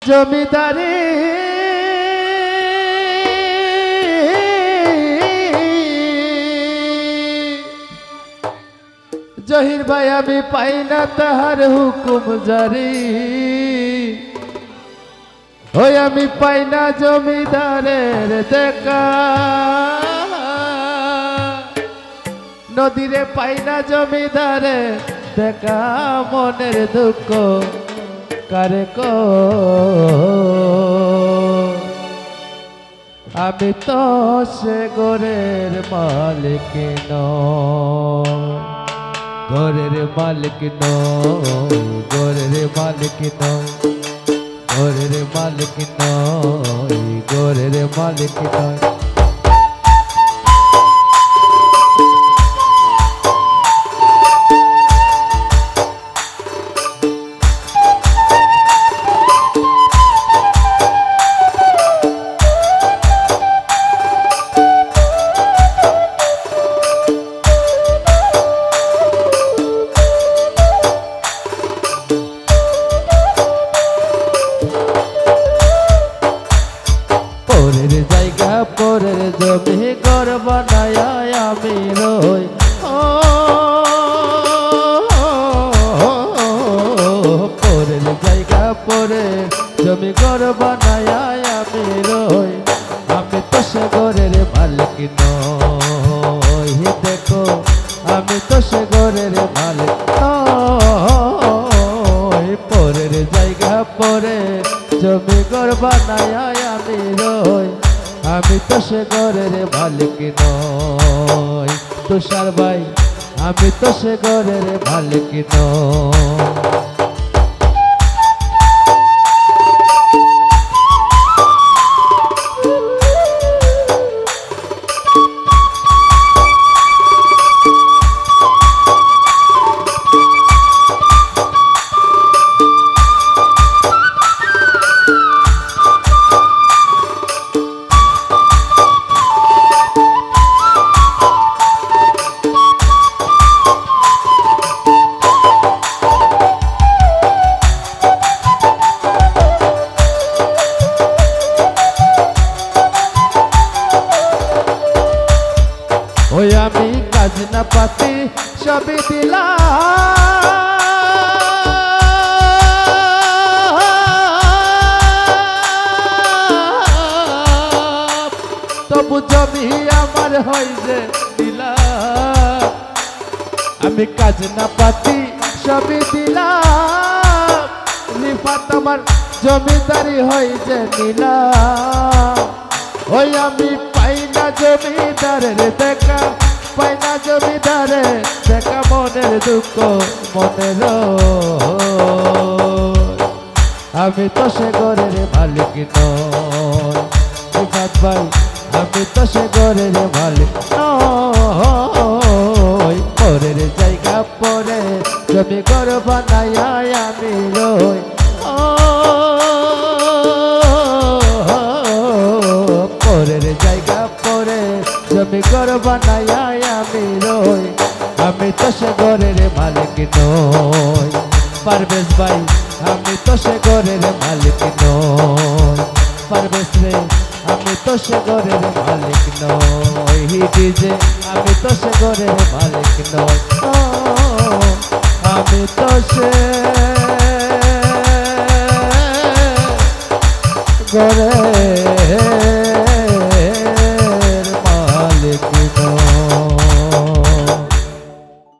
জমিদারি জহির ভাই আমি পাই না তাহার হুকুম জারি ওই আমি পাই না জমিদারের দেখা নদীরে পাই না জমিদারে দেখা মনের দুঃখ কারে কো আমি তো সে ঘরের মালিক নই ঘরের মালিক নই ঘরের মালিক নই ঘরের মালিক নই ঘরের মালিক নই পরের জমি ঘর বানায় আমি রই পরের জায়গা পরের জমি ঘর বানায় আমি রই আমি তো সে ঘরের মালিক নই দেখো আমি তো সে ঘরের মালিক নই পরের জায়গা পরের জমি ঘর বানায় আমি রই আমি তো সে ঘরের মালিক নই তুষার ভাই আমি তো সে ঘরের মালিক নই ওই আমি কাজ না পাতি সবই দিলাম তবু জমি আমার হয় যে দিলাম আমি কাজ না পাতি সবই দিলাম রিফাত আমার জমিদারি হয় যে নিলাম ওই আমি পাই না জমিদারের দেখা পাই না জমিদারের দেখা মনের দুঃখ মনের আমি তো সে ঘরের মালিক নই রিফাত ভাই আমি তো সে ঘরের মালিক নই পরের জায়গা পরে জমি ঘর বানায় আমি রই পরের জায়গা পরে জমি ঘর বানায় আমি রই আমি তো সে ঘরের মালিক নই পারভেজ ভাই আমি তো সে ঘরের মালিক নই পারভেজ রে আমি তো সে ঘরের মালিক নই ডিজে আমি তো সে ঘরের মালিক নই আমি তো সে ঘরের